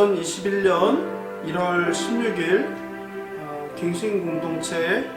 2021년 1월 16일 갱신공동체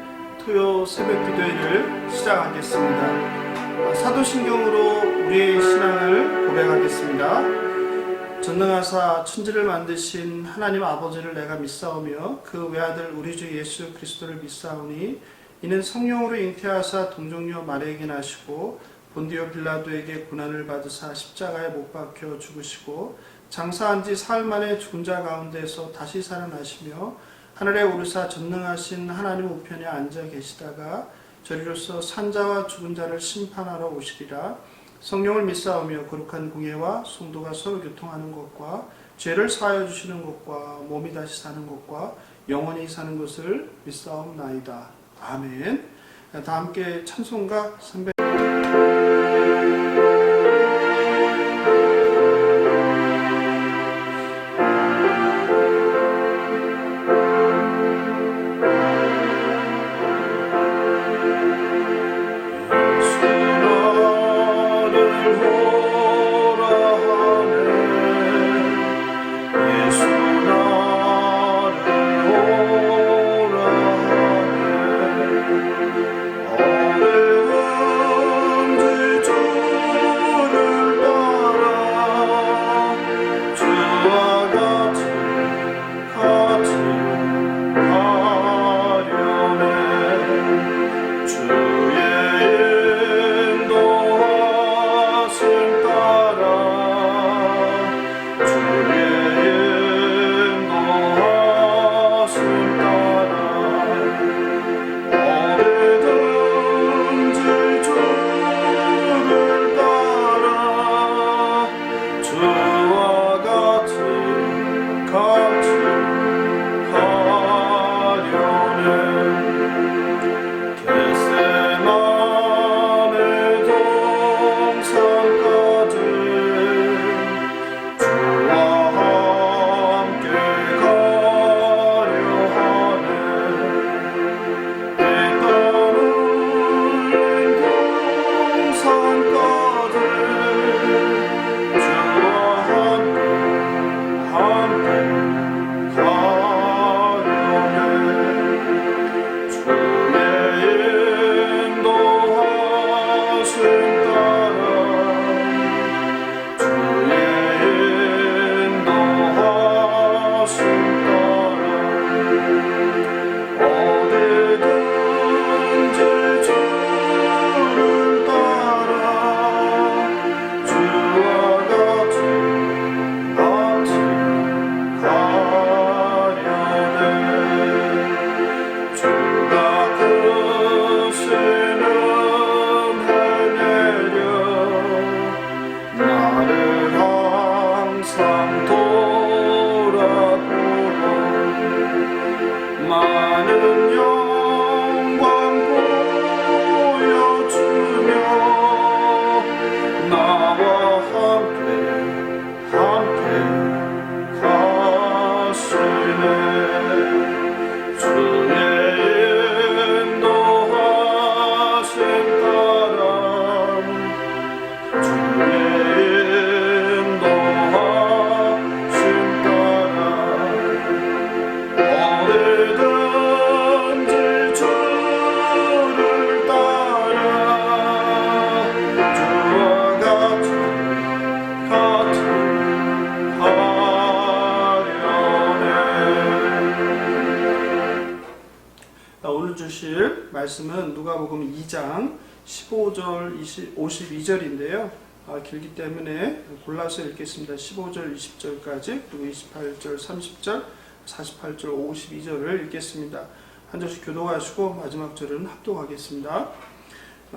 토요 새벽기도회를 시작하겠습니다. 사도신경으로 우리의 신앙을 고백하겠습니다. 전능하사 천지를 만드신 하나님 아버지를 내가 믿사오며 그 외아들 우리 주 예수 그리스도를 믿사오니 이는 성령으로 잉태하사 동정녀 마리아에게 나시고 본디오 빌라도에게 고난을 받으사 십자가에 못 박혀 죽으시고 장사한 지 사흘 만에 죽은 자 가운데서 다시 살아나시며 하늘에 오르사 전능하신 하나님 우편에 앉아 계시다가 저리로서 산자와 죽은 자를 심판하러 오시리라. 성령을 믿사오며 거룩한 공예와 성도가 서로 교통하는 것과 죄를 사하여 주시는 것과 몸이 다시 사는 것과 영원히 사는 것을 믿사옵나이다. 아멘. 다 함께 찬송가 300 말씀은 누가복음 2장 15절 52절인데요. 길기 때문에 골라서 읽겠습니다. 15절 20절까지 그리고 28절 30절 48절 52절을 읽겠습니다. 한 절씩 교독하시고 마지막 절은 합독하겠습니다.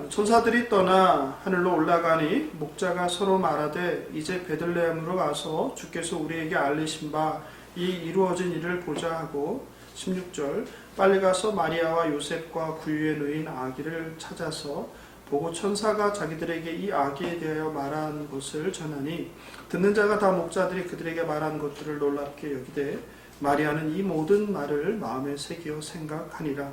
천사들이 떠나 하늘로 올라가니 목자가 서로 말하되 이제 베들레헴으로 가서 주께서 우리에게 알리신 바 이 이루어진 일을 보자 하고 16절 빨리 가서 마리아와 요셉과 구유에 누인 아기를 찾아서 보고 천사가 자기들에게 이 아기에 대하여 말한 것을 전하니 듣는 자가 다 목자들이 그들에게 말한 것들을 놀랍게 여기되 마리아는 이 모든 말을 마음에 새기어 생각하니라.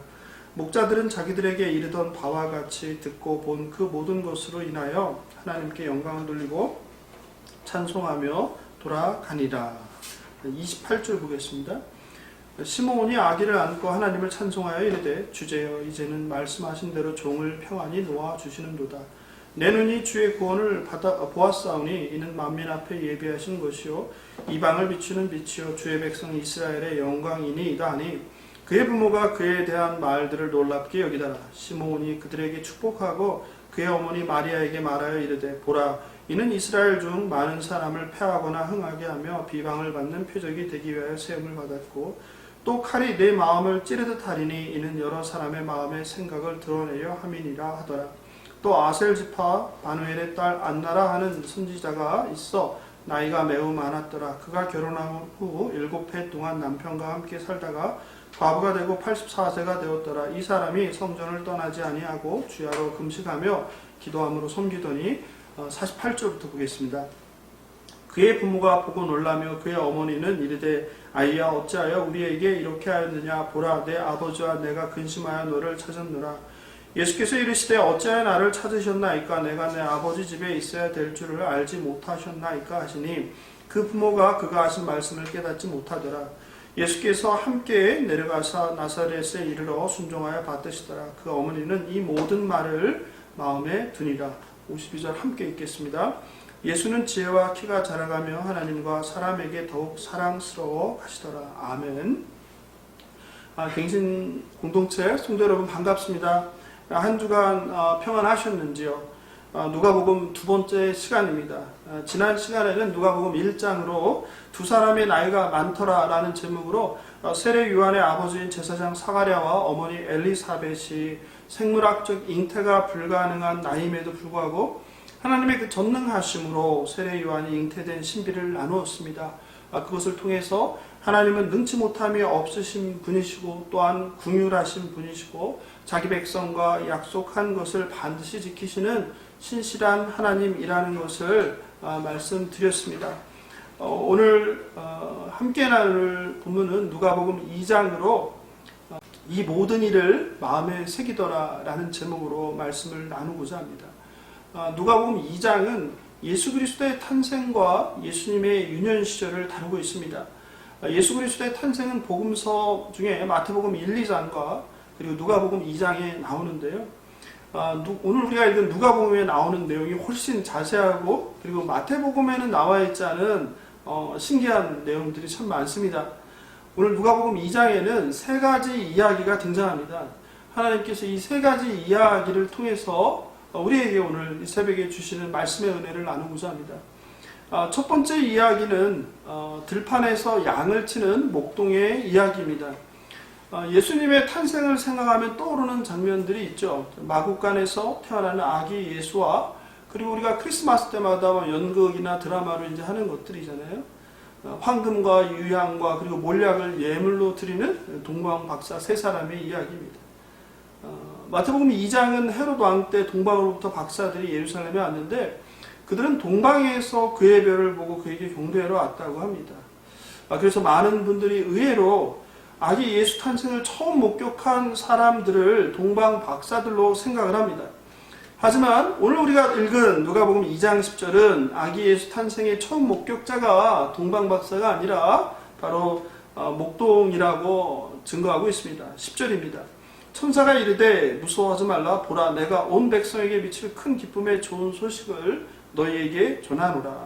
목자들은 자기들에게 이르던 바와 같이 듣고 본 그 모든 것으로 인하여 하나님께 영광을 돌리고 찬송하며 돌아가니라. 28절 보겠습니다. 시므온이 아기를 안고 하나님을 찬송하여 이르되 주제여 이제는 말씀하신 대로 종을 평안히 놓아주시는도다. 내 눈이 주의 구원을 보았사오니 이는 만민 앞에 예비하신 것이요 이방을 비추는 빛이요 주의 백성 이스라엘의 영광이니이다 하니 그의 부모가 그에 대한 말들을 놀랍게 여기다라. 시므온이 그들에게 축복하고 그의 어머니 마리아에게 말하여 이르되 보라 이는 이스라엘 중 많은 사람을 패하거나 흥하게 하며 비방을 받는 표적이 되기 위하여 세움을 받았고 또 칼이 내 마음을 찌르듯 하리니 이는 여러 사람의 마음의 생각을 드러내려 함이니라 하더라. 또 아셀 지파 바누엘의 딸 안나라 하는 선지자가 있어 나이가 매우 많았더라. 그가 결혼한 후 7해 동안 남편과 함께 살다가 과부가 되고 84세가 되었더라. 이 사람이 성전을 떠나지 아니하고 주야로 금식하며 기도함으로 섬기더니 48절부터 보겠습니다. 그의 부모가 보고 놀라며 그의 어머니는 이르되 아이야 어찌하여 우리에게 이렇게 하였느냐. 보라 내 아버지와 내가 근심하여 너를 찾았노라. 예수께서 이르시되 어찌하여 나를 찾으셨나이까. 내가 내 아버지 집에 있어야 될 줄을 알지 못하셨나이까 하시니 그 부모가 그가 하신 말씀을 깨닫지 못하더라. 예수께서 함께 내려가사 나사렛에 이르러 순종하여 받으시더라. 그 어머니는 이 모든 말을 마음에 두니라. 52절 함께 읽겠습니다. 예수는 지혜와 키가 자라가며 하나님과 사람에게 더욱 사랑스러워 가시더라. 아멘. 갱신 공동체 성도 여러분 반갑습니다. 한 주간 평안하셨는지요? 누가복음 두 번째 시간입니다. 지난 시간에는 누가복음 1장으로 두 사람의 나이가 많더라 라는 제목으로 세례 요한의 아버지인 제사장 사가랴와 어머니 엘리사벳이 생물학적 잉태가 불가능한 나이임에도 불구하고 하나님의 그 전능하심으로 세례 요한이 잉태된 신비를 나누었습니다. 그것을 통해서 하나님은 능치 못함이 없으신 분이시고 또한 긍휼하신 분이시고 자기 백성과 약속한 것을 반드시 지키시는 신실한 하나님이라는 것을 말씀드렸습니다. 오늘 함께 나눌 본문은 누가복음 2장으로 이 모든 일을 마음에 새기더라 라는 제목으로 말씀을 나누고자 합니다. 누가복음 2장은 예수 그리스도의 탄생과 예수님의 유년 시절을 다루고 있습니다. 예수 그리스도의 탄생은 복음서 중에 마태복음 1, 2장과 그리고 누가복음 2장에 나오는데요. 오늘 우리가 읽은 누가복음에 나오는 내용이 훨씬 자세하고 그리고 마태복음에는 나와 있지 않은 신기한 내용들이 참 많습니다. 오늘 누가복음 2장에는 세 가지 이야기가 등장합니다. 하나님께서 이 세 가지 이야기를 통해서 우리에게 오늘 이 새벽에 주시는 말씀의 은혜를 나누고자 합니다. 첫 번째 이야기는 들판에서 양을 치는 목동의 이야기입니다. 예수님의 탄생을 생각하면 떠오르는 장면들이 있죠. 마구간에서 태어나는 아기 예수와 그리고 우리가 크리스마스 때마다 연극이나 드라마로 이제 하는 것들이잖아요. 황금과 유향과 그리고 몰약을 예물로 드리는 동방 박사 세 사람의 이야기입니다. 마태복음 2장은 헤롯 왕 때 동방으로부터 박사들이 예루살렘에 왔는데 그들은 동방에서 그의 별을 보고 그에게 경배하러 왔다고 합니다. 그래서 많은 분들이 의외로 아기 예수 탄생을 처음 목격한 사람들을 동방 박사들로 생각을 합니다. 하지만 오늘 우리가 읽은 누가복음 2장 10절은 아기 예수 탄생의 처음 목격자가 동방 박사가 아니라 바로 목동이라고 증거하고 있습니다. 10절입니다. 천사가 이르되 무서워하지 말라. 보라 내가 온 백성에게 미칠 큰 기쁨의 좋은 소식을 너희에게 전하노라.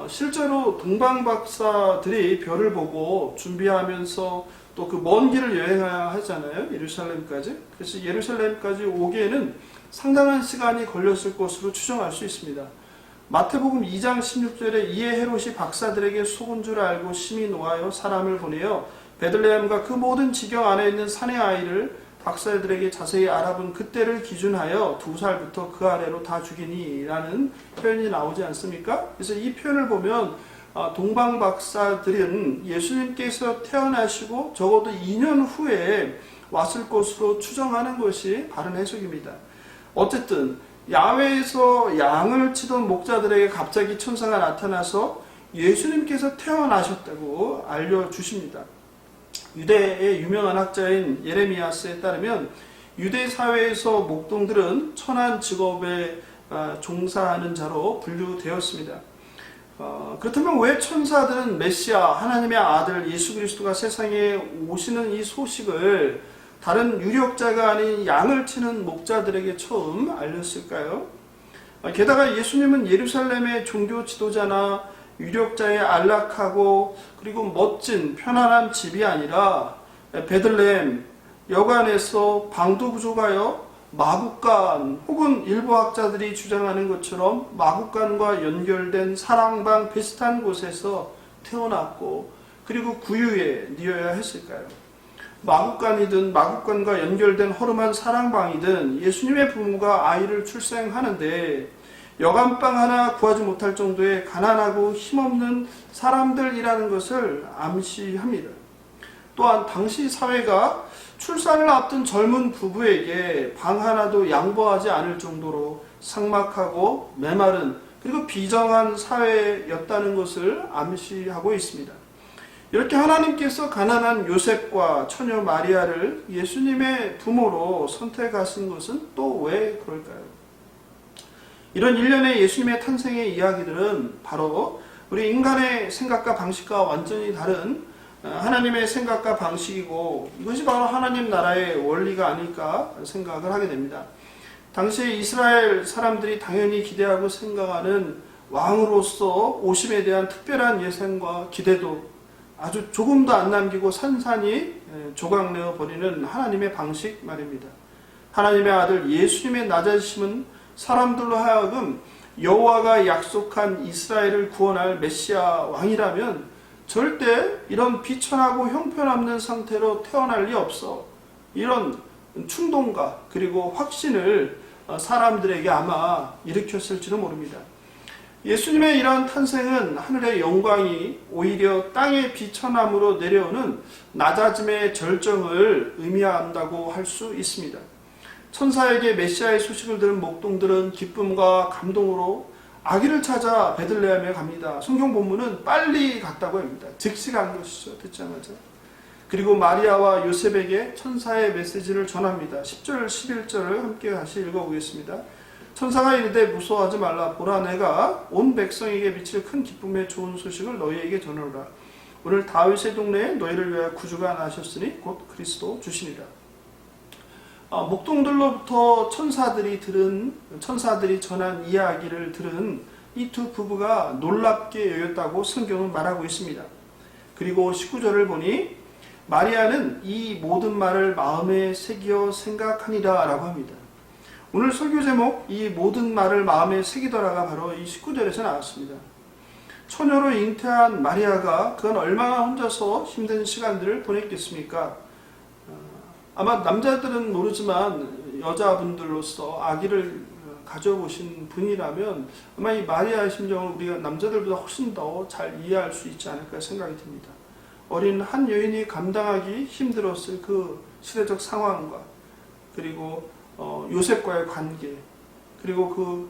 실제로 동방 박사들이 별을 보고 준비하면서 또 그 먼 길을 여행해야 하잖아요. 예루살렘까지. 그래서 예루살렘까지 오기에는 상당한 시간이 걸렸을 것으로 추정할 수 있습니다. 마태복음 2장 16절에 이에 헤롯이 박사들에게 속은 줄 알고 심히 노하여 사람을 보내어 베들레헴과 그 모든 지경 안에 있는 산의 아이를 박사들에게 자세히 알아본 그때를 기준하여 2살부터 그 아래로 다 죽이니 라는 표현이 나오지 않습니까? 그래서 이 표현을 보면 동방 박사들은 예수님께서 태어나시고 적어도 2년 후에 왔을 것으로 추정하는 것이 바른 해석입니다. 어쨌든 야외에서 양을 치던 목자들에게 갑자기 천사가 나타나서 예수님께서 태어나셨다고 알려주십니다. 유대의 유명한 학자인 예레미야스에 따르면 유대 사회에서 목동들은 천한 직업에 종사하는 자로 분류되었습니다. 그렇다면 왜 천사들은 메시아 하나님의 아들 예수 그리스도가 세상에 오시는 이 소식을 다른 유력자가 아닌 양을 치는 목자들에게 처음 알렸을까요? 게다가 예수님은 예루살렘의 종교 지도자나 유력자의 안락하고 그리고 멋진 편안한 집이 아니라 베들레헴 여관에서 방도 부족하여 마국간 혹은 일부 학자들이 주장하는 것처럼 마국간과 연결된 사랑방 비슷한 곳에서 태어났고 그리고 구유에 뉘어야 했을까요? 마국간이든 마국간과 연결된 허름한 사랑방이든 예수님의 부모가 아이를 출생하는데 여간방 하나 구하지 못할 정도의 가난하고 힘없는 사람들이라는 것을 암시합니다. 또한 당시 사회가 출산을 앞둔 젊은 부부에게 방 하나도 양보하지 않을 정도로 삭막하고 메마른 그리고 비정한 사회였다는 것을 암시하고 있습니다. 이렇게 하나님께서 가난한 요셉과 처녀 마리아를 예수님의 부모로 선택하신 것은 또 왜 그럴까요? 이런 일련의 예수님의 탄생의 이야기들은 바로 우리 인간의 생각과 방식과 완전히 다른 하나님의 생각과 방식이고 이것이 바로 하나님 나라의 원리가 아닐까 생각을 하게 됩니다. 당시 이스라엘 사람들이 당연히 기대하고 생각하는 왕으로서 오심에 대한 특별한 예상과 기대도 아주 조금도 안 남기고 산산이 조각내어 버리는 하나님의 방식 말입니다. 하나님의 아들 예수님의 낮아지심은 사람들로 하여금 여호와가 약속한 이스라엘을 구원할 메시아 왕이라면 절대 이런 비천하고 형편없는 상태로 태어날 리 없어. 이런 충동과 그리고 확신을 사람들에게 아마 일으켰을지도 모릅니다. 예수님의 이러한 탄생은 하늘의 영광이 오히려 땅의 비천함으로 내려오는 낮아짐의 절정을 의미한다고 할 수 있습니다. 천사에게 메시아의 소식을 들은 목동들은 기쁨과 감동으로 아기를 찾아 베들레헴에 갑니다. 성경 본문은 빨리 갔다고 합니다. 즉시 간 것이죠. 듣자마자. 그리고 마리아와 요셉에게 천사의 메시지를 전합니다. 10절 11절을 함께 다시 읽어보겠습니다. 천사가 이르되 무서워하지 말라. 보라 내가 온 백성에게 미칠 큰 기쁨의 좋은 소식을 너희에게 전하노라. 오늘 다윗의 동네에 너희를 위하여 구주가 나셨으니 곧 그리스도 주시니라. 목동들로부터 천사들이 전한 이야기를 들은 이 두 부부가 놀랍게 여겼다고 성경은 말하고 있습니다. 그리고 19절을 보니 마리아는 이 모든 말을 마음에 새겨 생각하니라 라고 합니다. 오늘 설교 제목 이 모든 말을 마음에 새기더라가 바로 이 19절에서 나왔습니다. 처녀로 잉태한 마리아가 그건 얼마나 혼자서 힘든 시간들을 보냈겠습니까? 아마 남자들은 모르지만 여자분들로서 아기를 가져보신 분이라면 아마 이 마리아의 심정을 우리가 남자들보다 훨씬 더 잘 이해할 수 있지 않을까 생각이 듭니다. 어린 한 여인이 감당하기 힘들었을 그 시대적 상황과 그리고 요셉과의 관계 그리고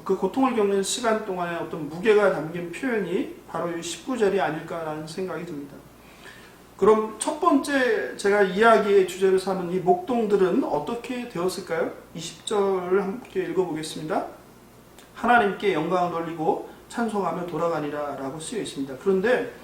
그 고통을 겪는 시간 동안의 어떤 무게가 담긴 표현이 바로 이 19절이 아닐까라는 생각이 듭니다. 그럼 첫 번째 제가 이야기의 주제로 삼은 이 목동들은 어떻게 되었을까요? 20절을 함께 읽어보겠습니다. 하나님께 영광을 돌리고 찬송하며 돌아가니라 라고 쓰여 있습니다. 그런데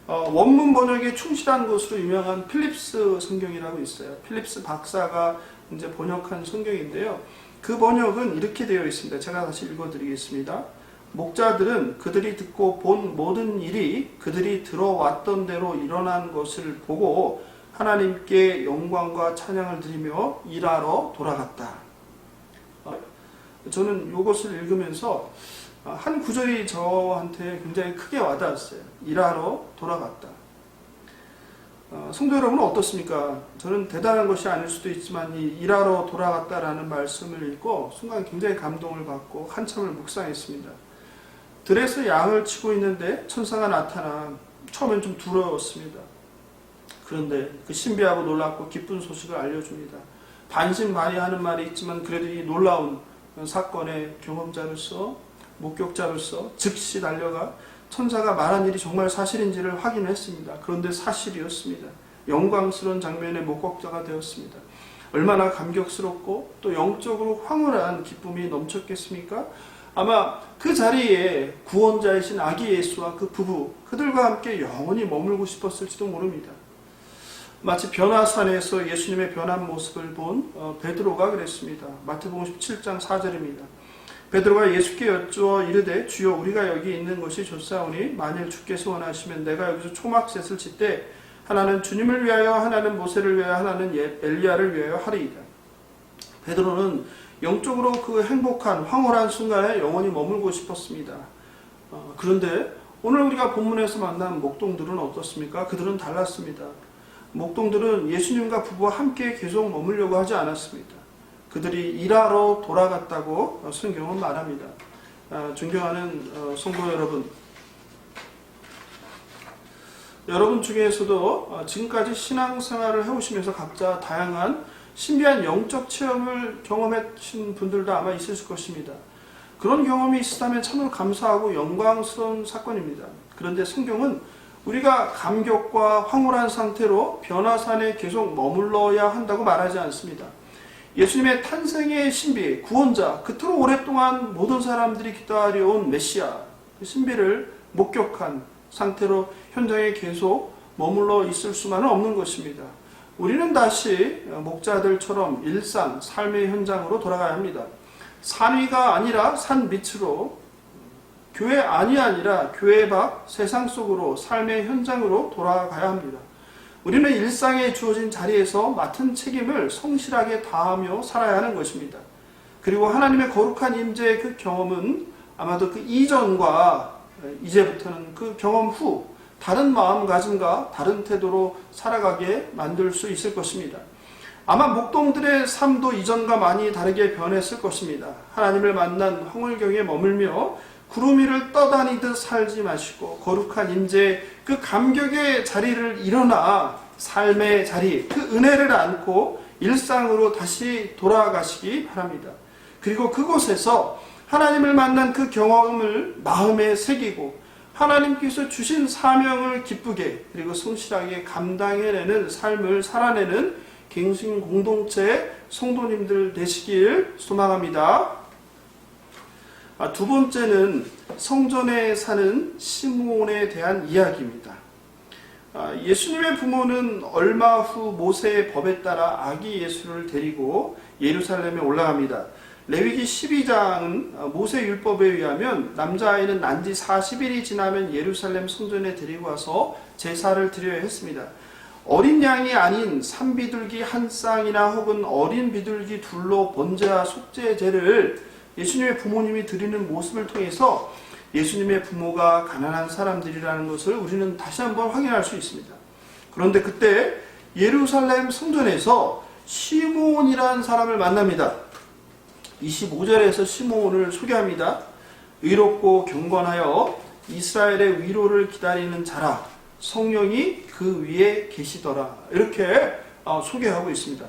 원문 번역에 충실한 것으로 유명한 필립스 성경이라고 있어요. 필립스 박사가 이제 번역한 성경인데요. 그 번역은 이렇게 되어 있습니다. 제가 다시 읽어드리겠습니다. 목자들은 그들이 듣고 본 모든 일이 그들이 들어왔던 대로 일어난 것을 보고 하나님께 영광과 찬양을 드리며 일하러 돌아갔다. 저는 이것을 읽으면서 한 구절이 저한테 굉장히 크게 와닿았어요. 일하러 돌아갔다. 성도 여러분은 어떻습니까? 저는 대단한 것이 아닐 수도 있지만 이 일하러 돌아갔다라는 말씀을 읽고 순간 굉장히 감동을 받고 한참을 묵상했습니다. 들에서 양을 치고 있는데 천사가 나타나 처음엔 좀 두려웠습니다. 그런데 그 신비하고 놀랍고 기쁜 소식을 알려줍니다. 반신반의하는 말이 있지만 그래도 이 놀라운 사건의 경험자로서 목격자로서 즉시 달려가 천사가 말한 일이 정말 사실인지를 확인했습니다. 그런데 사실이었습니다. 영광스러운 장면의 목격자가 되었습니다. 얼마나 감격스럽고 또 영적으로 황홀한 기쁨이 넘쳤겠습니까? 아마 그 자리에 구원자이신 아기 예수와 그 부부, 그들과 함께 영원히 머물고 싶었을지도 모릅니다. 마치 변화산에서 예수님의 변한 모습을 본 베드로가 그랬습니다. 마태복음 17장 4절입니다. 베드로가 예수께 여쭈어 이르되 주여 우리가 여기 있는 것이 좋사오니 만일 주께서 원하시면 내가 여기서 초막셋을 짓되 하나는 주님을 위하여 하나는 모세를 위하여 하나는 엘리야를 위하여 하리이다. 베드로는 영적으로 그 행복한 황홀한 순간에 영원히 머물고 싶었습니다. 그런데 오늘 우리가 본문에서 만난 목동들은 어떻습니까? 그들은 달랐습니다. 목동들은 예수님과 부부와 함께 계속 머물려고 하지 않았습니다. 그들이 일하러 돌아갔다고 성경은 말합니다. 존경하는 성도 여러분 중에서도 지금까지 신앙생활을 해오시면서 각자 다양한 신비한 영적 체험을 경험하신 분들도 아마 있으실 것입니다. 그런 경험이 있었다면 참으로 감사하고 영광스러운 사건입니다. 그런데 성경은 우리가 감격과 황홀한 상태로 변화산에 계속 머물러야 한다고 말하지 않습니다. 예수님의 탄생의 신비, 구원자, 그토록 오랫동안 모든 사람들이 기다려온 메시아, 그 신비를 목격한 상태로 현장에 계속 머물러 있을 수만은 없는 것입니다. 우리는 다시 목자들처럼 일상, 삶의 현장으로 돌아가야 합니다. 산 위가 아니라 산 밑으로, 교회 안이 아니라 교회 밖 세상 속으로, 삶의 현장으로 돌아가야 합니다. 우리는 일상에 주어진 자리에서 맡은 책임을 성실하게 다하며 살아야 하는 것입니다. 그리고 하나님의 거룩한 임재의 그 경험은 아마도 그 이전과 이제부터는 그 경험 후 다른 마음가짐과 다른 태도로 살아가게 만들 수 있을 것입니다. 아마 목동들의 삶도 이전과 많이 다르게 변했을 것입니다. 하나님을 만난 황홀경에 머물며 구름 위를 떠다니듯 살지 마시고 거룩한 임재의 그 감격의 자리를 일어나 삶의 자리, 그 은혜를 안고 일상으로 다시 돌아가시기 바랍니다. 그리고 그곳에서 하나님을 만난 그 경험을 마음에 새기고 하나님께서 주신 사명을 기쁘게 그리고 성실하게 감당해내는 삶을 살아내는 갱신 공동체의 성도님들 되시길 소망합니다. 두 번째는 성전에 사는 시므온에 대한 이야기입니다. 예수님의 부모는 얼마 후 모세의 법에 따라 아기 예수를 데리고 예루살렘에 올라갑니다. 레위기 12장은 모세 율법에 의하면 남자아이는 난지 40일이 지나면 예루살렘 성전에 데리고 와서 제사를 드려야 했습니다. 어린 양이 아닌 산비둘기 한 쌍이나 혹은 어린 비둘기 둘로 번제와 속죄제를 예수님의 부모님이 드리는 모습을 통해서 예수님의 부모가 가난한 사람들이라는 것을 우리는 다시 한번 확인할 수 있습니다. 그런데 그때 예루살렘 성전에서 시므온이라는 사람을 만납니다. 25절에서 시므온을 소개합니다. 의롭고 경건하여 이스라엘의 위로를 기다리는 자라 성령이 그 위에 계시더라. 이렇게 소개하고 있습니다.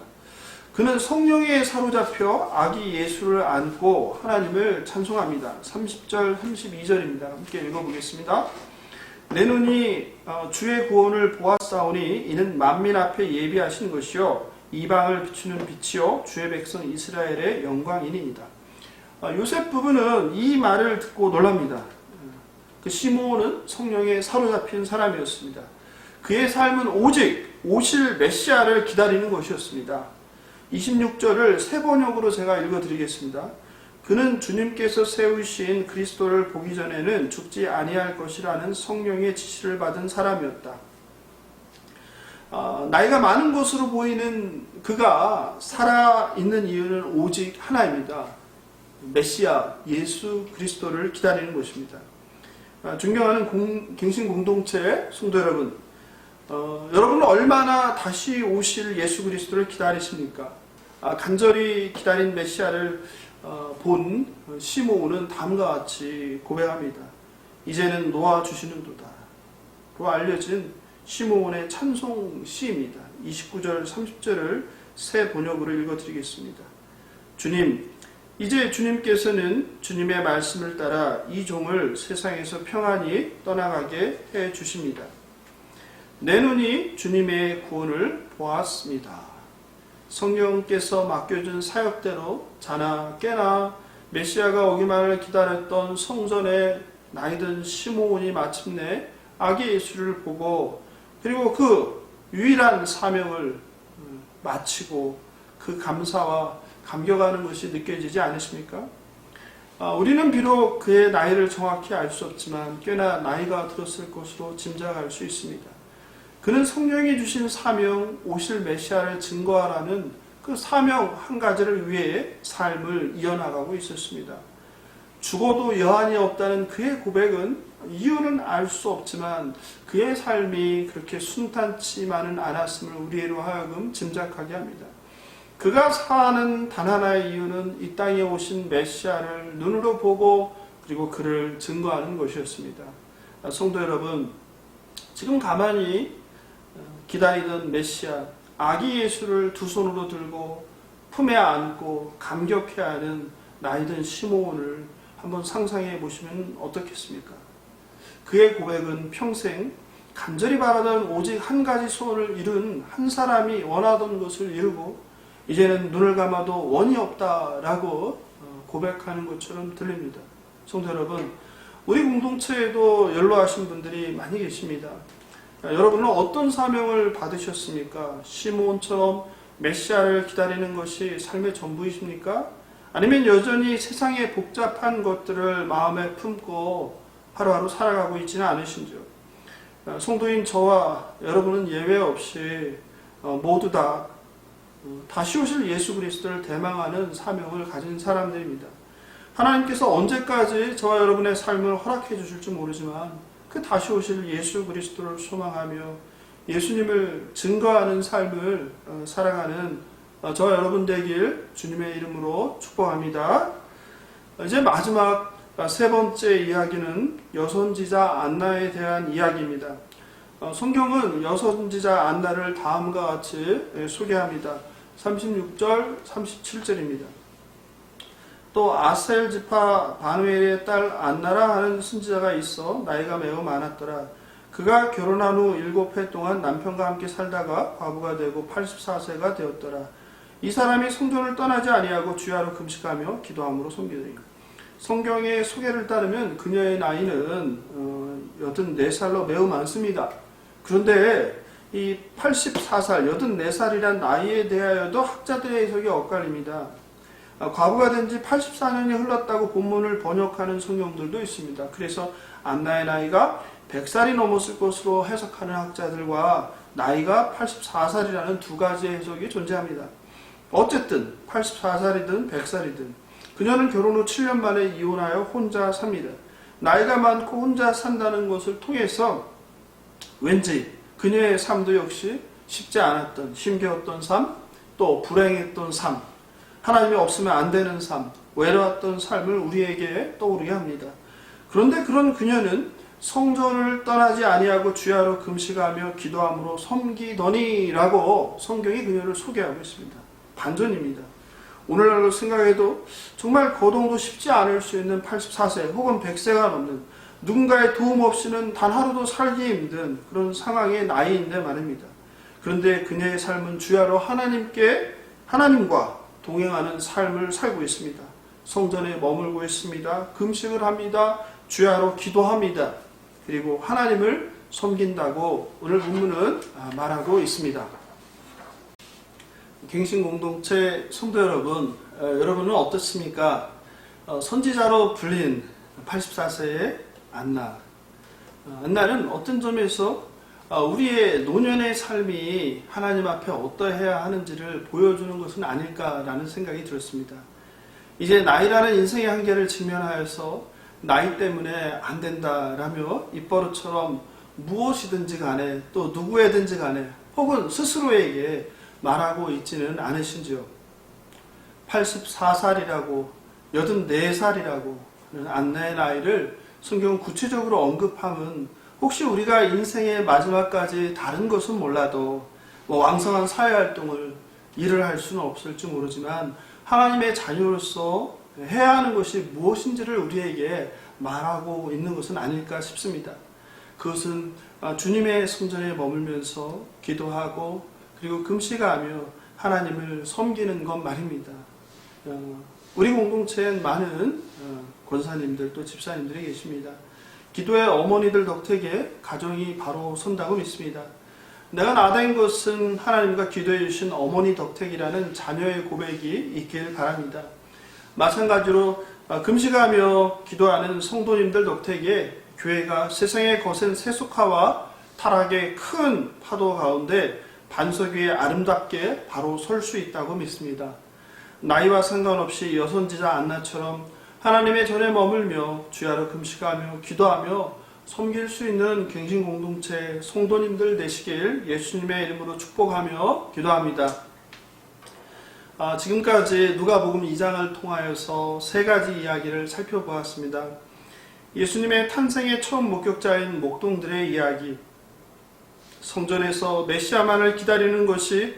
그는 성령에 사로잡혀 아기 예수를 안고 하나님을 찬송합니다. 30절, 32절입니다. 함께 읽어보겠습니다. 내 눈이 주의 구원을 보았사오니 이는 만민 앞에 예비하신 것이요 이방을 비추는 빛이요 주의 백성 이스라엘의 영광이니이다. 요셉 부부는 이 말을 듣고 놀랍니다. 그 시므온은 성령에 사로잡힌 사람이었습니다. 그의 삶은 오직 오실 메시아를 기다리는 것이었습니다. 26절을 세 번역으로 제가 읽어드리겠습니다. 그는 주님께서 세우신 그리스도를 보기 전에는 죽지 아니할 것이라는 성령의 지시를 받은 사람이었다. 나이가 많은 것으로 보이는 그가 살아있는 이유는 오직 하나입니다. 메시아 예수 그리스도를 기다리는 것입니다. 존경하는 갱신 공동체 성도 여러분, 여러분은 얼마나 다시 오실 예수 그리스도를 기다리십니까? 간절히 기다린 메시아를 본 시므온은 다음과 같이 고백합니다. 이제는 놓아주시는도다. 로 알려진 시므온의 찬송 시입니다. 29절 30절을 새 번역으로 읽어드리겠습니다. 주님, 이제 주님께서는 주님의 말씀을 따라 이 종을 세상에서 평안히 떠나가게 해 주십니다. 내 눈이 주님의 구원을 보았습니다. 성령께서 맡겨준 사역대로 자나 깨나 메시아가 오기만을 기다렸던 성전의 나이든 시므온이 마침내 아기 예수를 보고 그리고 그 유일한 사명을 마치고 그 감사와 감격하는 것이 느껴지지 않으십니까? 우리는 비록 그의 나이를 정확히 알 수 없지만 꽤나 나이가 들었을 것으로 짐작할 수 있습니다. 그는 성령이 주신 사명, 오실 메시아를 증거하라는 그 사명 한 가지를 위해 삶을 이어나가고 있었습니다. 죽어도 여한이 없다는 그의 고백은 이유는 알 수 없지만 그의 삶이 그렇게 순탄치만은 않았음을 우리로 하여금 짐작하게 합니다. 그가 사는 단 하나의 이유는 이 땅에 오신 메시아를 눈으로 보고 그리고 그를 증거하는 것이었습니다. 성도 여러분, 지금 가만히 기다리던 메시아, 아기 예수를 두 손으로 들고 품에 안고 감격해하는 나이든 시므온을 한번 상상해 보시면 어떻겠습니까? 그의 고백은 평생 간절히 바라던 오직 한 가지 소원을 이룬 한 사람이 원하던 것을 이루고 이제는 눈을 감아도 원이 없다라고 고백하는 것처럼 들립니다. 성도 여러분, 우리 공동체에도 연로하신 분들이 많이 계십니다. 여러분은 어떤 사명을 받으셨습니까? 시므온처럼 메시아를 기다리는 것이 삶의 전부이십니까? 아니면 여전히 세상의 복잡한 것들을 마음에 품고 하루하루 살아가고 있지는 않으신지요? 성도인 저와 여러분은 예외 없이 모두 다 다시 오실 예수 그리스도를 대망하는 사명을 가진 사람들입니다. 하나님께서 언제까지 저와 여러분의 삶을 허락해 주실지 모르지만 그 다시 오실 예수 그리스도를 소망하며 예수님을 증거하는 삶을 살아가는 저와 여러분 되길 주님의 이름으로 축복합니다. 이제 마지막 세 번째 이야기는 여선지자 안나에 대한 이야기입니다. 성경은 여선지자 안나를 다음과 같이 소개합니다. 36절, 37절입니다. 또 아셀 지파 바누엘의 딸 안나라 하는 선지자가 있어 나이가 매우 많았더라. 그가 결혼한 후 7해 동안 남편과 함께 살다가 과부가 되고 84세가 되었더라. 이 사람이 성전을 떠나지 아니하고 주야로 금식하며 기도함으로 섬기더니. 성경의 소개를 따르면 그녀의 나이는 84살로 매우 많습니다. 그런데 이 84살, 84살이란 나이에 대하여도 학자들의 해석이 엇갈립니다. 과부가 된 지 84년이 흘렀다고 본문을 번역하는 성경들도 있습니다. 그래서 안나의 나이가 100살이 넘었을 것으로 해석하는 학자들과 나이가 84살이라는 두 가지의 해석이 존재합니다. 어쨌든 84살이든 100살이든 그녀는 결혼 후 7년 만에 이혼하여 혼자 삽니다. 나이가 많고 혼자 산다는 것을 통해서 왠지 그녀의 삶도 역시 쉽지 않았던, 힘겨웠던 삶, 또 불행했던 삶, 하나님이 없으면 안 되는 삶, 외로웠던 삶을 우리에게 떠오르게 합니다. 그런데 그런 그녀는 성전을 떠나지 아니하고 주야로 금식하며 기도함으로 섬기더니라고 성경이 그녀를 소개하고 있습니다. 반전입니다. 오늘날로 생각해도 정말 거동도 쉽지 않을 수 있는 84세 혹은 100세가 넘는 누군가의 도움 없이는 단 하루도 살기 힘든 그런 상황의 나이인데 말입니다. 그런데 그녀의 삶은 주야로 하나님과 동행하는 삶을 살고 있습니다. 성전에 머물고 있습니다. 금식을 합니다. 주야로 기도합니다. 그리고 하나님을 섬긴다고 오늘 본문은 말하고 있습니다. 갱신공동체 성도 여러분, 여러분은 어떻습니까? 선지자로 불린 84세의 안나는 어떤 점에서 우리의 노년의 삶이 하나님 앞에 어떠해야 하는지를 보여주는 것은 아닐까라는 생각이 들었습니다. 이제 나이라는 인생의 한계를 직면하여서 나이 때문에 안 된다라며 입버릇처럼 무엇이든지 간에 또 누구에든지 간에 혹은 스스로에게 말하고 있지는 않으신지요. 84살이라고 84살이라고 하는 안나의 나이를 성경은 구체적으로 언급함은 혹시 우리가 인생의 마지막까지 다른 것은 몰라도 왕성한 사회활동을 일을 할 수는 없을지 모르지만 하나님의 자녀로서 해야 하는 것이 무엇인지를 우리에게 말하고 있는 것은 아닐까 싶습니다. 그것은 주님의 성전에 머물면서 기도하고 그리고 금식하며 하나님을 섬기는 것 말입니다. 우리 공동체엔 많은 권사님들 또 집사님들이 계십니다. 기도의 어머니들 덕택에 가정이 바로 선다고 믿습니다. 내가 나된 것은 하나님과 기도해 주신 어머니 덕택이라는 자녀의 고백이 있길 바랍니다. 마찬가지로 금식하며 기도하는 성도님들 덕택에 교회가 세상의 거센 세속화와 타락의 큰 파도 가운데 반석 위에 아름답게 바로 설 수 있다고 믿습니다. 나이와 상관없이 여선지자 안나처럼 하나님의 전에 머물며 주야로 금식하며 기도하며 섬길 수 있는 갱신공동체 성도님들 되시길 예수님의 이름으로 축복하며 기도합니다. 지금까지 누가복음 2장을 통하여서 세 가지 이야기를 살펴보았습니다. 예수님의 탄생의 처음 목격자인 목동들의 이야기, 성전에서 메시아만을 기다리는 것이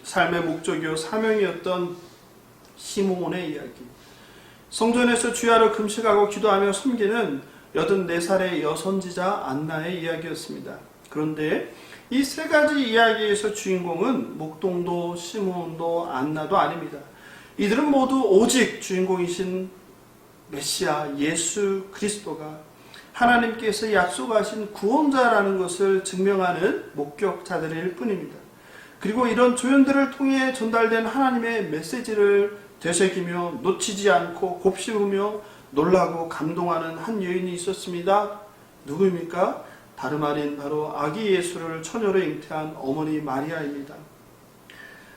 삶의 목적이요 사명이었던 시므온의 이야기, 성전에서 주야로 금식하고 기도하며 섬기는 84살의 여선지자 안나의 이야기였습니다. 그런데 이 세 가지 이야기에서 주인공은 목동도 시므온도 안나도 아닙니다. 이들은 모두 오직 주인공이신 메시아 예수 그리스도가 하나님께서 약속하신 구원자라는 것을 증명하는 목격자들일 뿐입니다. 그리고 이런 조연들을 통해 전달된 하나님의 메시지를 되새기며 놓치지 않고 곱씹으며 놀라고 감동하는 한 여인이 있었습니다. 누구입니까? 다름 아닌 바로 아기 예수를 처녀로 잉태한 어머니 마리아입니다.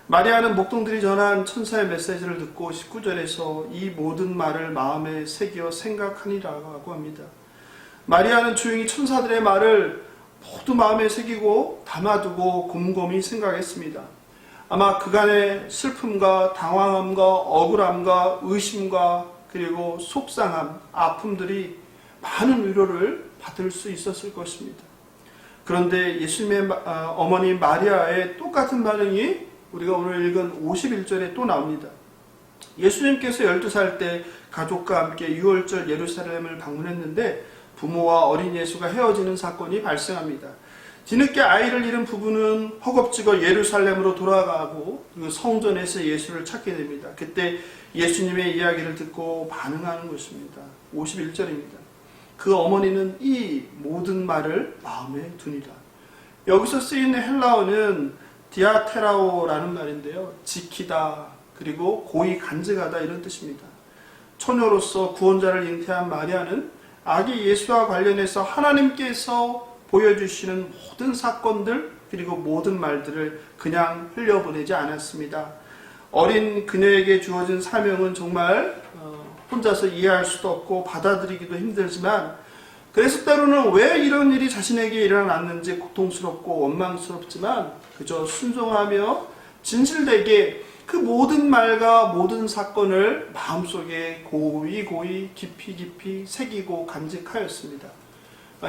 마리아는 목동들이 전한 천사의 메시지를 듣고 19절에서 이 모든 말을 마음에 새겨 생각하니라고 합니다. 마리아는 조용히 천사들의 말을 모두 마음에 새기고 담아두고 곰곰이 생각했습니다. 아마 그간의 슬픔과 당황함과 억울함과 의심과 그리고 속상함, 아픔들이 많은 위로를 받을 수 있었을 것입니다. 그런데 예수님의 어머니 마리아의 똑같은 반응이 우리가 오늘 읽은 51절에 또 나옵니다. 예수님께서 12살 때 가족과 함께 유월절 예루살렘을 방문했는데 부모와 어린 예수가 헤어지는 사건이 발생합니다. 뒤늦게 아이를 잃은 부부는 허겁지겁 예루살렘으로 돌아가고 성전에서 예수를 찾게 됩니다. 그때 예수님의 이야기를 듣고 반응하는 것입니다. 51절입니다. 그 어머니는 이 모든 말을 마음에 두니라. 여기서 쓰이는 헬라어는 디아테라오라는 말인데요. 지키다 그리고 고이 간직하다 이런 뜻입니다. 처녀로서 구원자를 잉태한 마리아는 아기 예수와 관련해서 하나님께서 보여주시는 모든 사건들 그리고 모든 말들을 그냥 흘려보내지 않았습니다. 어린 그녀에게 주어진 사명은 정말 혼자서 이해할 수도 없고 받아들이기도 힘들지만 그래서 때로는 왜 이런 일이 자신에게 일어났는지 고통스럽고 원망스럽지만 그저 순종하며 진실되게 그 모든 말과 모든 사건을 마음속에 고이 깊이 새기고 간직하였습니다.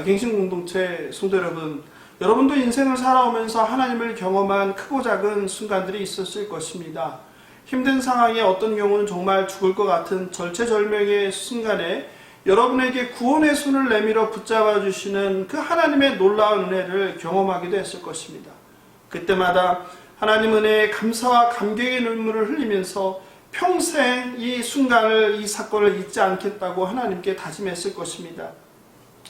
갱신공동체 성도 여러분, 여러분도 인생을 살아오면서 하나님을 경험한 크고 작은 순간들이 있었을 것입니다. 힘든 상황에 어떤 경우는 정말 죽을 것 같은 절체절명의 순간에 여러분에게 구원의 손을 내밀어 붙잡아 주시는 그 하나님의 놀라운 은혜를 경험하기도 했을 것입니다. 그때마다 하나님 은혜에 감사와 감격의 눈물을 흘리면서 평생 이 순간을, 이 사건을 잊지 않겠다고 하나님께 다짐했을 것입니다.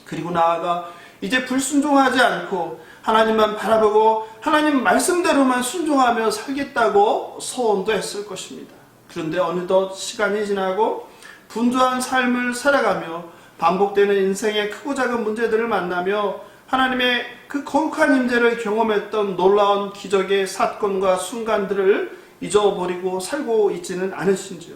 그리고 나아가 이제 불순종하지 않고 하나님만 바라보고 하나님 말씀대로만 순종하며 살겠다고 소원도 했을 것입니다. 그런데 어느덧 시간이 지나고 분주한 삶을 살아가며 반복되는 인생의 크고 작은 문제들을 만나며 하나님의 그 거룩한 임재를 경험했던 놀라운 기적의 사건과 순간들을 잊어버리고 살고 있지는 않으신지요.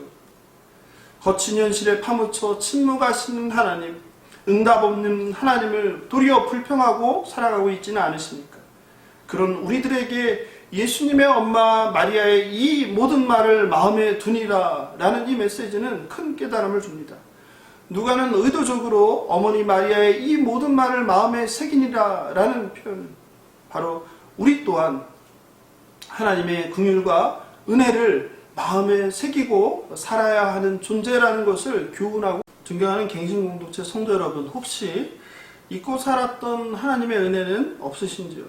거친 현실에 파묻혀 침묵하시는 하나님, 응답 없는 하나님을 도리어 불평하고 살아가고 있지는 않으십니까? 그런 우리들에게 예수님의 엄마 마리아의 이 모든 말을 마음에 두니라 라는 이 메시지는 큰 깨달음을 줍니다. 누가는 의도적으로 어머니 마리아의 이 모든 말을 마음에 새기니라 라는 표현은 바로 우리 또한 하나님의 긍휼과 은혜를 마음에 새기고 살아야 하는 존재라는 것을 교훈하고, 존경하는 갱신공동체 성도 여러분, 혹시 잊고 살았던 하나님의 은혜는 없으신지요?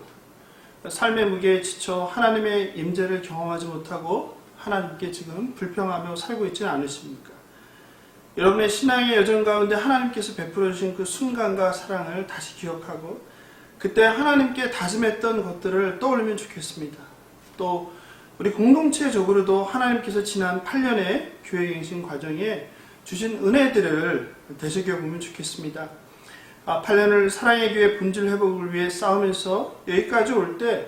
삶의 무게에 지쳐 하나님의 임재를 경험하지 못하고 하나님께 지금 불평하며 살고 있지는 않으십니까? 여러분의 신앙의 여정 가운데 하나님께서 베풀어 주신 그 순간과 사랑을 다시 기억하고 그때 하나님께 다짐했던 것들을 떠올리면 좋겠습니다. 또 우리 공동체적으로도 하나님께서 지난 8년의 교회갱신 과정에 주신 은혜들을 되새겨보면 좋겠습니다. 8년을 사랑의 교회 본질 회복을 위해 싸우면서 여기까지 올 때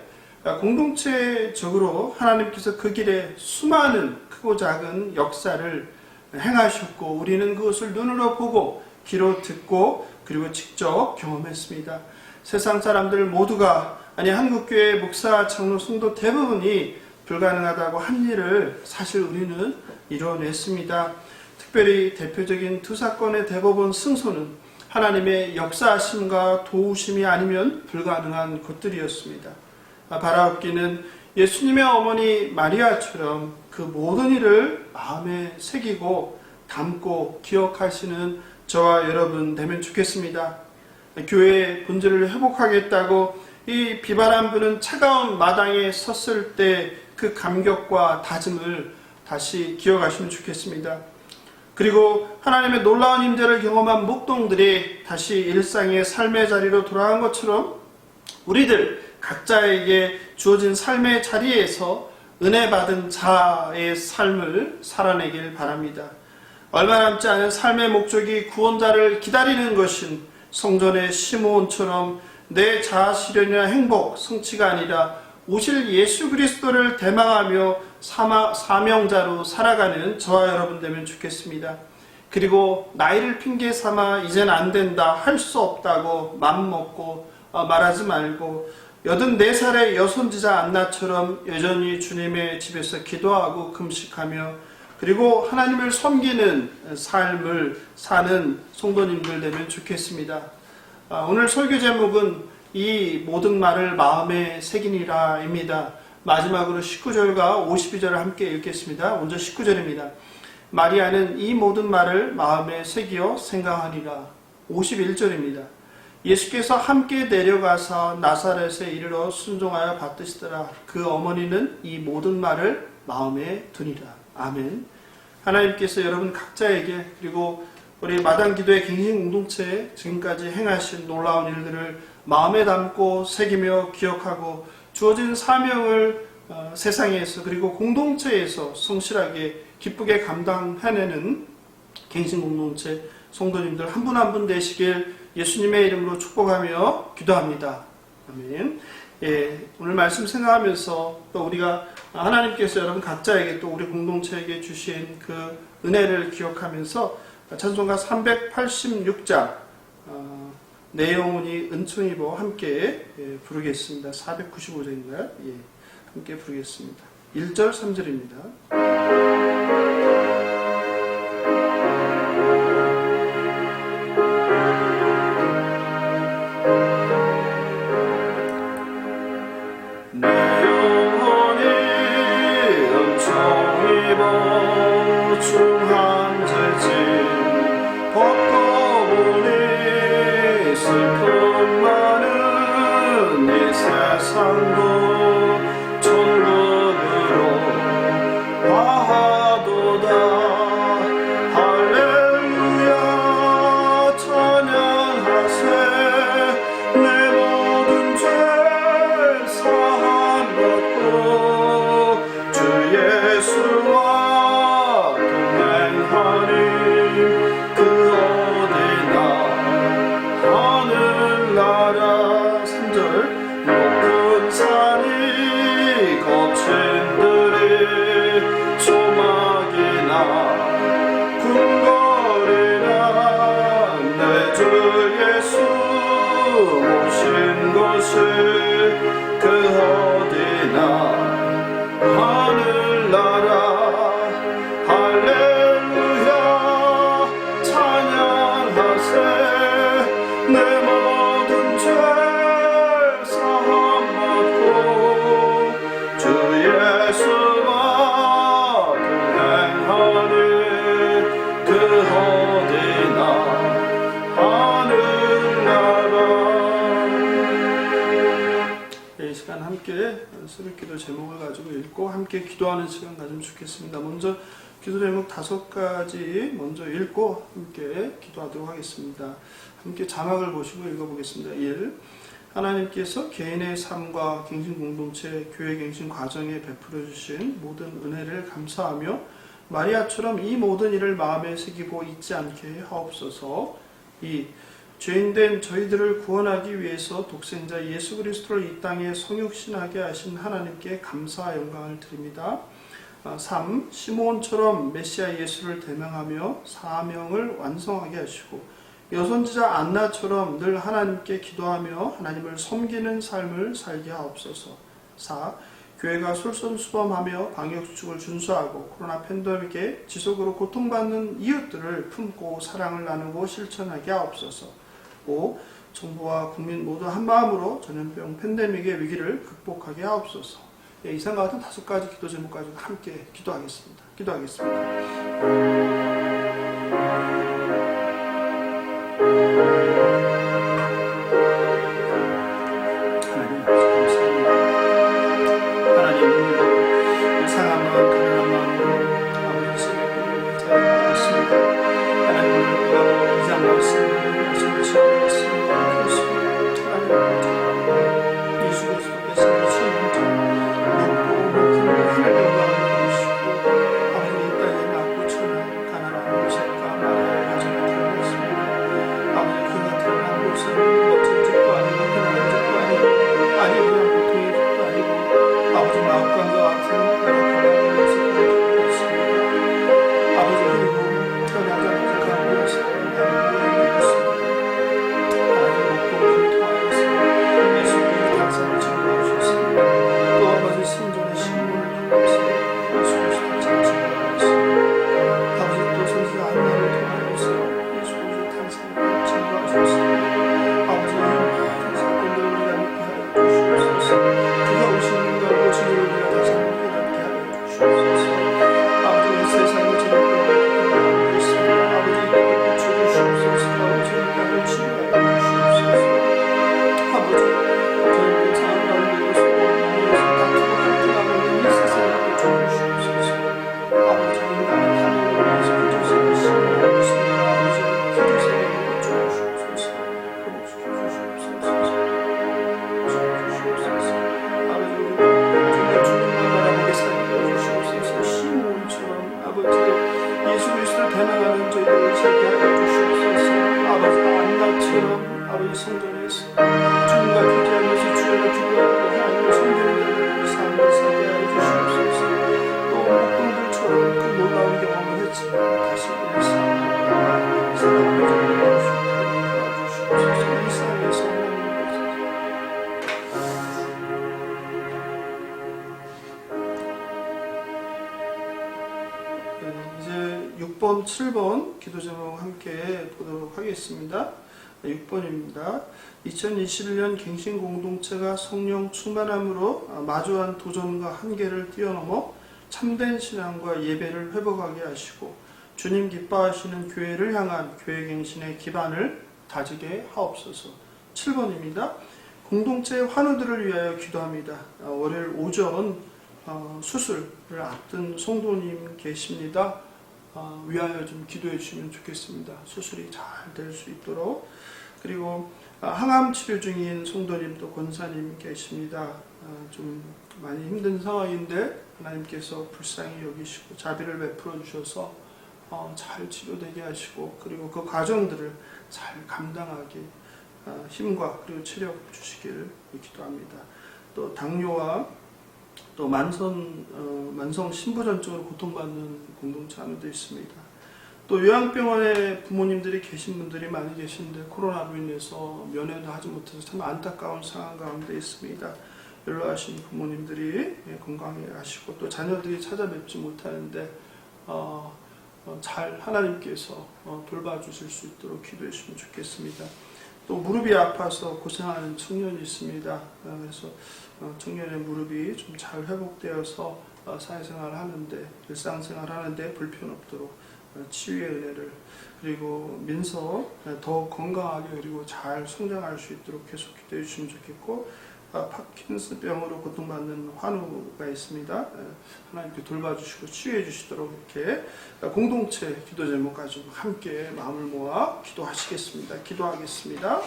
공동체적으로 하나님께서 그 길에 수많은 크고 작은 역사를 행하셨고 우리는 그것을 눈으로 보고 귀로 듣고 그리고 직접 경험했습니다. 세상 사람들 모두가 한국교회 목사, 장로, 성도 대부분이 불가능하다고 한 일을 사실 우리는 이뤄냈습니다. 특별히 대표적인 두 사건의 대법원 승소는 하나님의 역사하심과 도우심이 아니면 불가능한 것들이었습니다. 바라옵기는 예수님의 어머니 마리아처럼 그 모든 일을 마음에 새기고 담고 기억하시는 저와 여러분 되면 좋겠습니다. 교회의 본질을 회복하겠다고 이 비바람 부는 차가운 마당에 섰을 때 그 감격과 다짐을 다시 기억하시면 좋겠습니다. 그리고 하나님의 놀라운 임재를 경험한 목동들이 다시 일상의 삶의 자리로 돌아간 것처럼 우리들 각자에게 주어진 삶의 자리에서 은혜 받은 자의 삶을 살아내길 바랍니다. 얼마 남지 않은 삶의 목적이 구원자를 기다리는 것인 성전의 시므온처럼 내 자아 실현이나 행복, 성취가 아니라 오실 예수 그리스도를 대망하며 사명자로 살아가는 저와 여러분 되면 좋겠습니다. 그리고 나이를 핑계 삼아 이젠 안 된다, 할 수 없다고 맘먹고 말하지 말고 84살의 여손지자 안나처럼 여전히 주님의 집에서 기도하고 금식하며 그리고 하나님을 섬기는 삶을 사는 성도님들 되면 좋겠습니다. 오늘 설교 제목은 이 모든 말을 마음에 새기니라 입니다. 마지막으로 19절과 52절을 함께 읽겠습니다. 먼저 19절입니다. 마리아는 이 모든 말을 마음에 새기어 생각하니라. 51절입니다. 예수께서 함께 내려가서 나사렛에 이르러 순종하여 받으시더라. 그 어머니는 이 모든 말을 마음에 두니라. 아멘. 하나님께서 여러분 각자에게 그리고 우리 마당기도의 갱신 공동체에 지금까지 행하신 놀라운 일들을 마음에 담고 새기며 기억하고 주어진 사명을 세상에서 그리고 공동체에서 성실하게 기쁘게 감당해내는 갱신 공동체 성도님들 한 분 한 분 되시길 예수님의 이름으로 축복하며 기도합니다. 아멘. 오늘 말씀 생각하면서 또 우리가 하나님께서 여러분 각자에게 또 우리 공동체에게 주신 그 은혜를 기억하면서 찬송가 386장 내 영혼이 은총입어 함께 부르겠습니다. 495장인가요? 함께 부르겠습니다. 1절 3절입니다. 중한 재짐 벗고보니 슬픔 많은 이 세상도 천국으로 화하도다. 할렐루야 찬양하세. 내 모든 죄 사함 받고 주 예수와 그 어디나 하늘나라 할렐루야 찬양하세. 내 모든 죄 사함 받고 주 예수와 동행하니 그 어디나 하늘나라. 이 시간 함께 새벽 기도 제목을 가지고 읽고 함께 기도하는 시간 가지면 좋겠습니다. 먼저 기도 제목 5가지 먼저 읽고 함께 기도하도록 하겠습니다. 함께 자막을 보시고 읽어보겠습니다. 1. 하나님께서 개인의 삶과 갱신 공동체, 교회 갱신 과정에 베풀어 주신 모든 은혜를 감사하며 마리아처럼 이 모든 일을 마음에 새기고 잊지 않게 하옵소서. 2. 죄인된 저희들을 구원하기 위해서 독생자 예수 그리스도를 이 땅에 성육신하게 하신 하나님께 감사와 영광을 드립니다. 3. 시므온처럼 메시아 예수를 대명하며 사명을 완성하게 하시고 여선지자 안나처럼 늘 하나님께 기도하며 하나님을 섬기는 삶을 살게 하옵소서. 4. 교회가 솔선수범하며 방역수칙을 준수하고 코로나 팬데믹에 지속으로 고통받는 이웃들을 품고 사랑을 나누고 실천하게 하옵소서. 5. 정부와 국민 모두 한마음으로 전염병 팬데믹의 위기를 극복하게 하옵소서. 이상과 같은 5가지 기도 제목 가지고 함께 기도하겠습니다. 하나님 오늘도 상한 마음, 가난한 마음으로 아버지 새벽을 기다리겠습니다. 하나님 오늘도 이장 말씀을 지키겠습니다. 하나님 예수 그리스도께서 주님 높고 높은 하늘 영광을 보시고 아버지 이 땅에 낮고 천한 가난한 요셉과 마리아의 가정을 태어났습니다. 아버지 그가 태어난 곳은 멋진 집도 아니고 흔한 집도 아니고 그냥 보통의 집도 아니고 아버지 마음과 같은 가난한 모습을 태어났습니다. 아버지 그리고 태어나자마자 가문에서 하나님을 믿었습니다. 하나님 먹고 금토하여서 예수님의 탄생을 증거하셨습니다. 또 아버지 성전의 신문을 통해서 예수님의 탄생을 증거하였습니다. 아버지 또 선지자 안나를 통하여서 예수님의 탄생을 증거하셨습니다. 아버지 많은 사건들을 우리가 믿게 하여 주시옵소서. 그가 오시는 걸 진리를 우리가 다시 한번 깨닫게 하여 주시옵소서. 아버지 이 세상의 진리를 있습니다. 아버지 이것을 고쳐주시옵소서. 아버지 이 땅을 치유하여 주시옵소서. 아버지 저희들 상황 가운데서 소원하면서 다투고 갈등하고 있는 이 세상을 고쳐주시옵소서. 아버지 인간의 탐욕을 위해서 기도생을 심어하고 있습니다. 아버지 기도생을 고쳐주시옵소서. 회복시켜주시옵소서. 아버지 우리가 주님만 바라보게 살게 주시옵소서. 시므온처럼 아버지 예수 그리스도를 닮아가는 저희들을 살게 하여 주시옵소서. 아버지 안나처럼 아버지 성전에서 주님과 교제하면서 주님을 기도하고 하나님을 섬기는 삶을 살게 하여 주시옵소서. 또 목동들처럼 그 놀라운 경험을 했지만 다시 일상을 살아가게 도와주시옵소서. 일상에서 이제 6번, 7번 기도 제목 함께 보도록 하겠습니다. 6번입니다. 2021년 갱신 공동체가 성령 충만함으로 마주한 도전과 한계를 뛰어넘어 참된 신앙과 예배를 회복하게 하시고 주님 기뻐하시는 교회를 향한 교회 갱신의 기반을 다지게 하옵소서. 7번입니다. 공동체의 환우들을 위하여 기도합니다. 월요일 오전 수술을 앞둔 성도님 계십니다. 위하여 좀 기도해 주시면 좋겠습니다. 수술이 잘 될 수 있도록. 그리고 항암 치료 중인 성도님도 권사님 계십니다. 좀 많이 힘든 상황인데 하나님께서 불쌍히 여기시고 자비를 베풀어 주셔서 잘 치료되게 하시고 그리고 그 과정들을 잘 감당하게 힘과 그리고 체력 주시기를 기도합니다. 또 당뇨와 또 만성 신부전증으로 고통받는 공동체 하나도 있습니다. 또 요양병원에 부모님들이 계신 분들이 많이 계신데 코로나로 인해서 면회도 하지 못해서 참 안타까운 상황 가운데 있습니다. 연로하신 부모님들이 건강해 하시고 또 자녀들이 찾아뵙지 못하는데 잘 하나님께서 돌봐주실 수 있도록 기도해 주시면 좋겠습니다. 또 무릎이 아파서 고생하는 청년이 있습니다. 그래서 청년의 무릎이 좀 잘 회복되어서 사회생활을 하는데 일상생활 하는데 불편 없도록 치유의 은혜를 그리고 민서 더 건강하게 그리고 잘 성장할 수 있도록 계속 기도해 주시면 좋겠고 파킨슨병으로 고통받는 환우가 있습니다. 하나님께 돌봐주시고 치유해 주시도록 이렇게 공동체 기도 제목 가지고 함께 마음을 모아 기도하시겠습니다. 기도하겠습니다.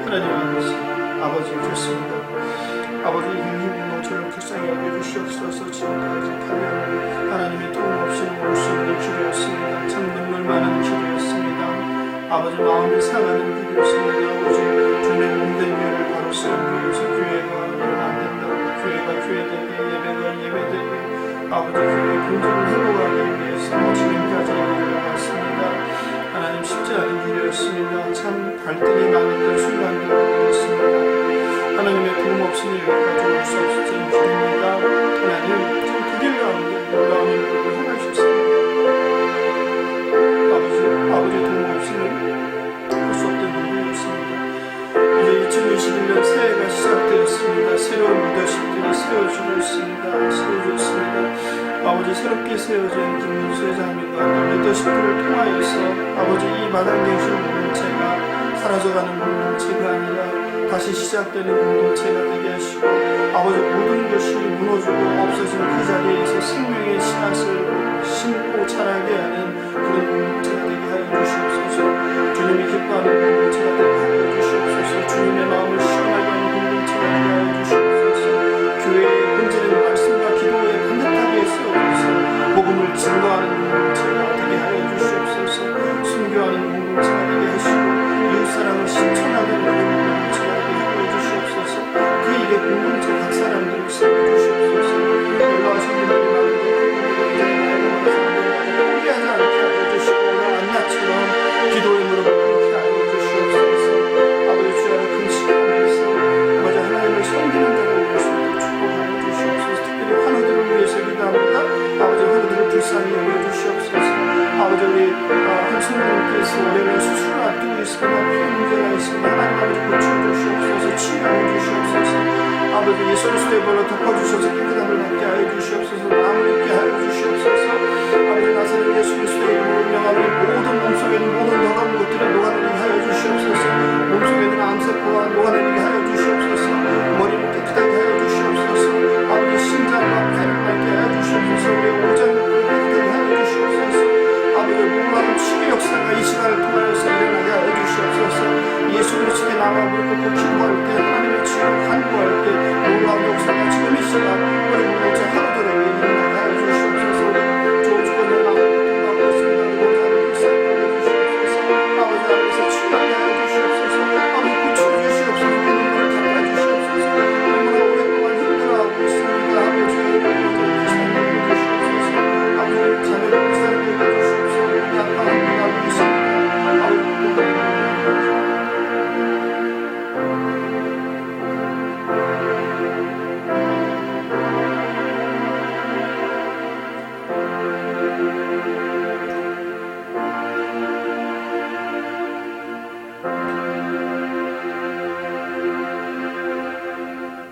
하나님 아버지 좋습니다. 아버지 공동체를 불쌍히 여겨주시옵소서. 지금까지 가면 하나님의 도움 없이 올 수 있는 길이었습니다. 참 눈물 많은 길이었습니다. 아버지 마음이 상하는 길이었습니다. 오직 주님의 몸된 교회를 바로 쓰기 위해서 교회가 안 된다고, 교회가 교회되게, 예배가 예배되게, 아버지 교회의 공동을 회복하기 위해서 지금까지 일어났습니다. 하나님 쉽지 않은 길이었습니다. 참 갈등이 많았던 순간들이었습니다. 하나님의 도움 없이는 여기까지 올 수 없었던 길입니다. 하나님 참 그 길 가운데 놀라운 일들을 행하셨습니다. 아버지 도움 없이는 할 수 없던 일이었습니다. 이제 2021년 새해가 시작되었습니다. 새로운 리더십들이 세워지고 있습니다. 세워졌습니다. 아버지 새롭게 세워진 김문수 회장님과 리더십들을 통하여서 아버지 이 마당 계신 공동체가 사라져가는 공동체가 아니라 다시 시작되는 공동체가 되게 하시고 아버지 모든 것이 무너지고 없어지는 그 자리에서 생명의 씨앗을 심고 자라게 하는 그런 공동체가 되게 하여 주시옵소서. 주님이 기뻐하는 공동체가 되게 하여 주시옵소서. 주님의 마음을 시원하게 하는 공동체가 되게 하여 주시옵소서. 교회의 본질은 말씀과 기도에 반듯하게 세워져서 복음을 증거하는 공동체가 되게 하여 주시옵소서. 순교하는 공동체가 되게 하시고 이웃사랑을 실천하는 공동체가 되게 하여 주시옵소서. 그 일에 공동체 각 사람들을 세워주시옵소서. 놀라우신 분들이 많은데 포기하지 않게 하여 주시고 오늘 안나처럼 기도의 무릎을 꿇게 하여 주시옵소서. 아버지 주야를 금식하면서 아버지 하나님을 섬기는 자를 위해서 축복하여 주시옵소서. 특별히 환우들을 위해서 기도합니다. 아버지 환우들을 불쌍히 여겨주시옵소서. 아버지 우리 한순님께서 올해는 수술을 앞두고 있습니다. 큰 문제가 있습니다. 하나님 아버지 고쳐주시옵소서. 치유하여 주시옵소서. 아버지 예수 그리스도의 벌로 덮어주셔서 깨끗함을 받게 하여 주시옵소서. 마음을 있게 하여 주시옵소서. 아버지 나사렛 예수 그리스도의 이름으로 명하니 모든 몸속에 있는 모든 더러운 것들을 녹아내리게 하여 주시옵소서. 몸속에 있는 암세포가 녹아내리게 하여 주시옵소서. 머리를 깨끗하게 하여 주시옵소서. 아버지 심장과 폐를 맑게 하여 주시옵소서. 우리 오장을 깨끗하게 하여 주시옵소서. 아버지 놀라운 치유 역사가 이 시간을 통하여서 일어나게 하여 주시옵소서. 예수 그리스도의 나와 무릎 꿇고 기도할 때 하나님의 치유를 간구할 때 놀라운 역사가 지금 이 시간 우리 공동체 하루들에게 일어나게 하여 주시옵소서. 좋은 주권을 나오고 있습니다. 놀라운 역사를 주시옵소서. 아버지 앞에서 치유하게 하여 주시옵소서. 아버지 고쳐주시옵소서. 눈물을 닦아주시옵소서. 너무나 오랫동안 힘들어하고 있습니다. 아버지 주시옵소서. 아버지 자녀를 살게 해주시옵소서. 아버지 있습니다.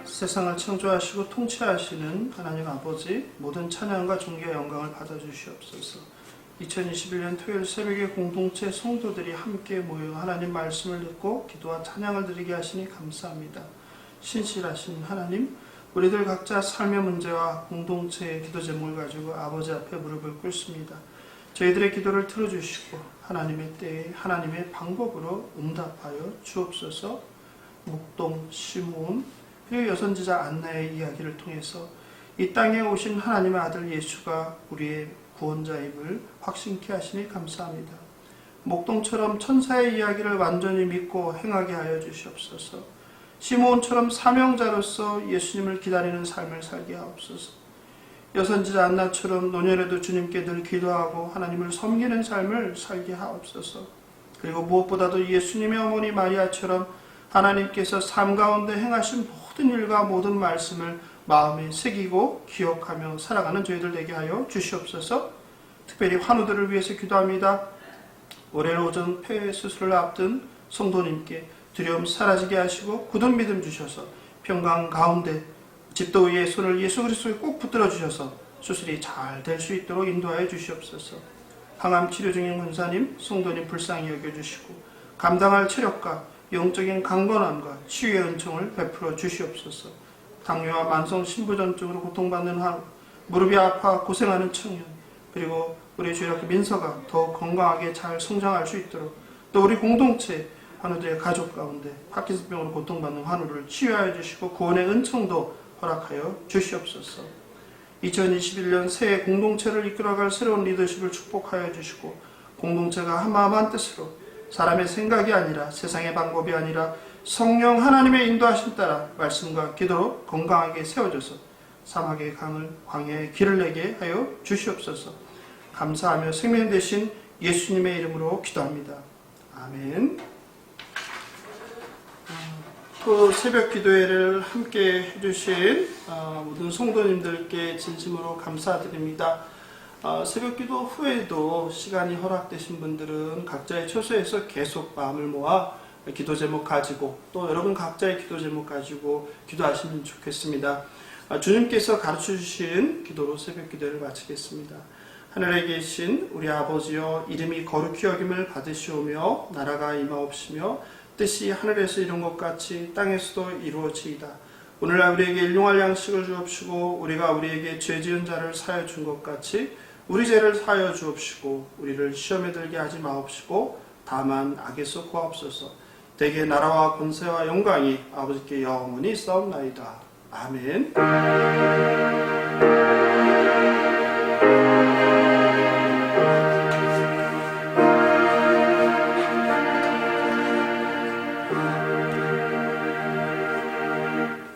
세상을 창조하시고 통치하시는 하나님 아버지, 모든 찬양과 존귀와 영광을 받아주시옵소서. 2021년 토요일 새벽에 공동체 성도들이 함께 모여 하나님 말씀을 듣고 기도와 찬양을 드리게 하시니 감사합니다. 신실하신 하나님, 우리들 각자 삶의 문제와 공동체의 기도 제목을 가지고 아버지 앞에 무릎을 꿇습니다. 저희들의 기도를 들어주시고 하나님의 때에 하나님의 방법으로 응답하여 주옵소서. 목동, 시므온, 그리고 여선지자 안나의 이야기를 통해서 이 땅에 오신 하나님의 아들 예수가 우리의 구원자임을 확신케 하시니 감사합니다. 목동처럼 천사의 이야기를 완전히 믿고 행하게 하여 주시옵소서. 시므온처럼 사명자로서 예수님을 기다리는 삶을 살게 하옵소서. 여선지자 안나처럼 노년에도 주님께 늘 기도하고 하나님을 섬기는 삶을 살게 하옵소서. 그리고 무엇보다도 예수님의 어머니 마리아처럼 하나님께서 삶 가운데 행하신 모든 일과 모든 말씀을 마음에 새기고 기억하며 살아가는 저희들 되게 하여 주시옵소서. 특별히 환우들을 위해서 기도합니다. 올해 오전 폐 수술을 앞둔 성도님께 두려움 사라지게 하시고 굳은 믿음 주셔서 평강 가운데 집도 위에 손을 예수 그리스도에 꼭 붙들어 주셔서 수술이 잘 될 수 있도록 인도하여 주시옵소서. 항암 치료 중인 권사님, 성도님 불쌍히 여겨주시고 감당할 체력과 영적인 강건함과 치유의 은총을 베풀어 주시옵소서. 당뇨와 만성 신부전증으로 고통받는 한우, 무릎이 아파 고생하는 청년, 그리고 우리 주일학교 민서가 더욱 건강하게 잘 성장할 수 있도록, 또 우리 공동체 한우들의 가족 가운데 파킨슨병으로 고통받는 한우를 치유하여 주시고 구원의 은총도 허락하여 주시옵소서. 2021년 새해 공동체를 이끌어갈 새로운 리더십을 축복하여 주시고, 공동체가 한마음 한뜻으로 사람의 생각이 아니라 세상의 방법이 아니라 성령 하나님의 인도하심 따라 말씀과 기도로 건강하게 세워져서 사막의 강을 광야의 길을 내게 하여 주시옵소서. 감사하며 생명 되신 예수님의 이름으로 기도합니다. 아멘. 또 새벽 기도회를 함께 해주신 모든 성도님들께 진심으로 감사드립니다. 새벽 기도 후에도 시간이 허락되신 분들은 각자의 처소에서 계속 마음을 모아 기도 제목 가지고, 또 여러분 각자의 기도 제목 가지고 기도하시면 좋겠습니다. 주님께서 가르쳐 주신 기도로 새벽 기도를 마치겠습니다. 하늘에 계신 우리 아버지여, 이름이 거룩히 여김을 받으시오며 나라가 임하옵시며 뜻이 하늘에서 이룬 것 같이 땅에서도 이루어지이다. 오늘날 우리에게 일용할 양식을 주옵시고, 우리가 우리에게 죄 지은 자를 사하여 준 것 같이 우리 죄를 사하여 주옵시고, 우리를 시험에 들게 하지 마옵시고 다만 악에서 구하옵소서. 대개 나라와 권세와 영광이 아버지께 영원히 있사옵나이다. 아멘.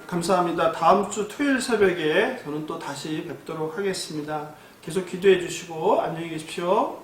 감사합니다. 다음 주 토요일 새벽에 저는 또 다시 뵙도록 하겠습니다. 계속 기도해 주시고 안녕히 계십시오.